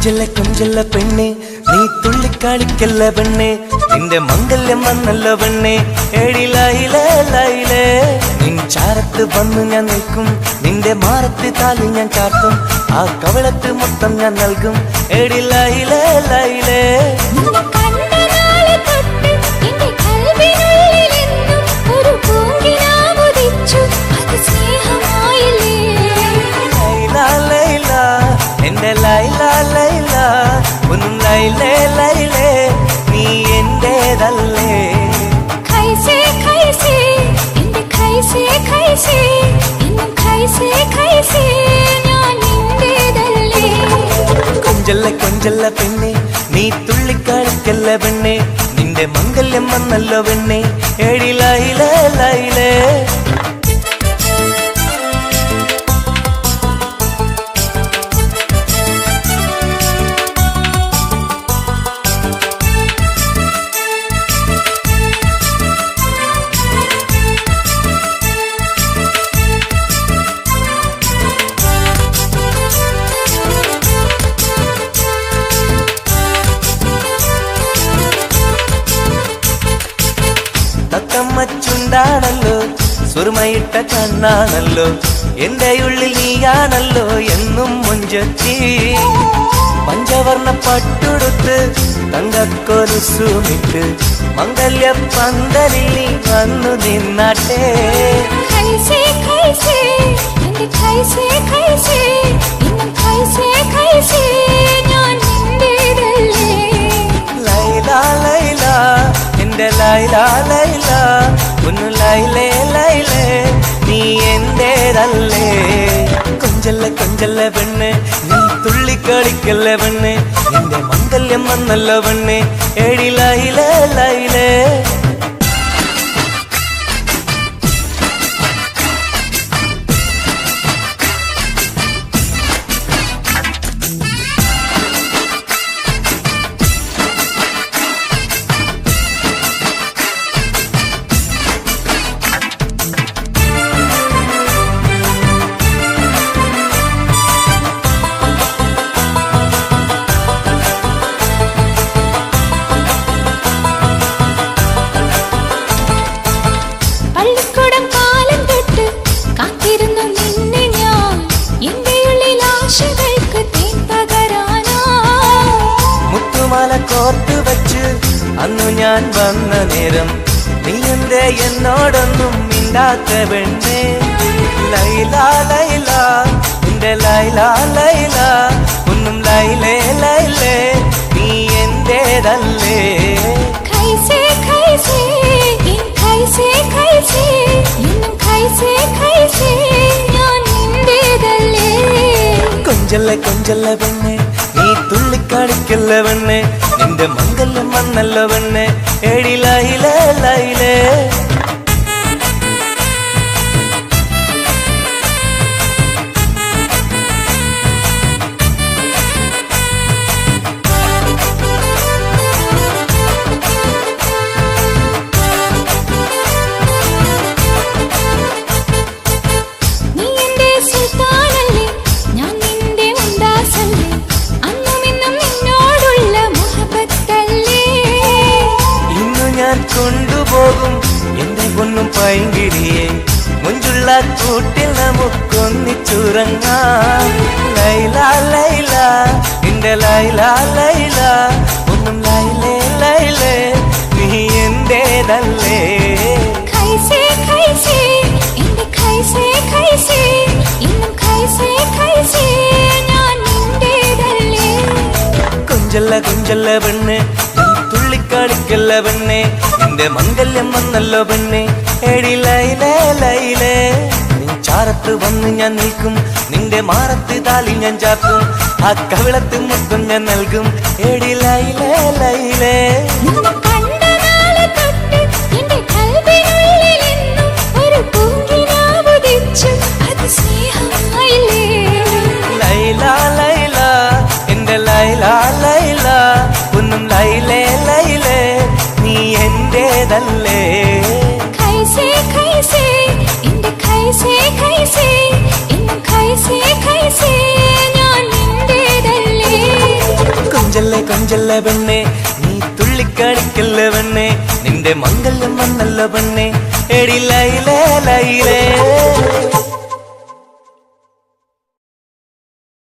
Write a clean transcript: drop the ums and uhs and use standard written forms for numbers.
കൊഞ്ചല്ല പെണ്ണെ നീ തുള്ളിക്കളിക്കല്ല പെണ്ണെ നിന്റെ മംഗല്യം വന്നല്ല പെണ്ണെ എഴിലയിലേ ലയിലേ നിൻ ചാരത്ത് വന്നു ഞാൻ നിൽക്കും നിന്റെ മാറത്ത് താലി ഞാൻ ചാർത്തും ആ കവളത്ത് മൊത്തം ഞാൻ നൽകും എഴിലയിലേ ലയിലേ എന്റെ ലൈല ലൈല ഒന്നും ലൈലേ ലൈലേ നീ എന്റേതല്ലേ ഖൈസേ ഖൈസേ എന്റെ ഖൈസേ ഖൈസേ എന്നും ഖൈസേ ഖൈസേ ഞാൻ നിന്റേതല്ലേ കൊഞ്ചല്ല പെണ്ണെ നീ തുള്ളിക്കളിക്കല്ല പെണ്ണെ നിന്റെ മംഗല്യം വന്നല്ലോ പെണ്ണെ എഴിലയിലേ ലൈലേ ചുണ്ടാണല്ലോ സുറുമയിട്ട കണ്ണാണല്ലോ എന്റെ ഉള്ളിൽ നീയാണല്ലോ എന്നും മുഞ്ചത്തി പഞ്ചവർണ്ണ പട്ടുടുത്ത് തങ്കക്കൊലുസുമിട്ട് മംഗല്യ പന്തലിൽ നീ വന്നു നിന്നാട്ടെ ഖൈസേ ഖൈസേ എന്റെ ഖൈസേ ഖൈസേ എന്നും ഖൈസേ ഖൈസേ ഞാൻ നിന്റേതല്ലേ ലൈല ലൈല എന്റെ ലൈല ലൈല ഒന്ന് ലൈലേ ലൈലേ നീ എന്റേതല്ലേ കൊഞ്ചല്ല പെണ്ണ് നീ തുള്ളിക്കളിക്കല്ല പെണ്ണ് നിന്റെ മംഗല്യം വന്നല്ലോ പെണ്ണ് എഴിലയിലേ ലൈലേ കോർത്ത് വച്ച് അന്നു ഞാൻ വന്ന നേരം നീ എന്തേ എന്നോടൊന്നും മിണ്ടാത്ത പെണ്ണേ ലൈല ലൈല എന്റെ ലൈല ലൈല ഒന്നും ലൈലേ ലൈലേ നീ എന്റേതല്ലേ ഖൈസേ ഖൈസേ എൻ ഖൈസേ ഖൈസേ എന്നും ഖൈസേ ഖൈസേ ഞാൻ നിന്റേതല്ലേ കൊഞ്ചല്ല പെണ്ണെ നീ തുള്ളിക്കളിക്കല്ല പെണ്ണെ നിന്റെ മംഗല്യം വന്നല്ലോ പെണ്ണെ എഴിലയിലേ ലൈലേ കൊണ്ടുപോകും എന്റെ പൊന്നും പൈങ്കിളിയെ മുഞ്ചുള്ള കൂട്ടിൽ നമുക്കൊന്നിച്ചുറങ്ങാം ലൈല ലൈല എന്റെ ലൈല ലൈല ഒന്നും ലൈലേ ലൈലേ നീ എന്റേതല്ലേ ഖൈസേ ഖൈസേ എന്റെ ഖൈസേ ഖൈസേ എന്നും ഖൈസേ ഖൈസേ ഞാൻ നിന്റേതല്ലേ കൊഞ്ചല്ല പെണ്ണ് തുള്ളിക്കളിക്കല്ല പെണ്ണെ നിന്റെ മംഗല്യം വന്നല്ലോ പെണ്ണെ എഴിലയിലേ ലൈലേ നിൻ ചാരത്ത് വന്ന് ഞാൻ നിൽക്കും നിന്റെ മാറത്ത് താലി ഞാൻ ചാർത്തും ആ കവിളത്ത് മൊത്തം ഞാൻ നൽകും എഴിലയിലേ ലൈലേ ലൈല ലൈല എന്റെ ലൈല ലൈല ഒന്നും ലൈലേ ലൈലേ നീ എന്റേതല്ലേ ഖൈസേ ഖൈസേ എന്റെ ഖൈസേ ഖൈസേ എന്നും ഖൈസേ ഖൈസേ ഞാൻ നിന്റേതല്ലേ കൊഞ്ചല്ല പെണ്ണെ നീ തുള്ളിക്കളിക്കല്ല പെണ്ണെ നിന്റെ മംഗല്യം വന്നല്ല പെണ്ണെ എടി ലൈലേ ലൈലേ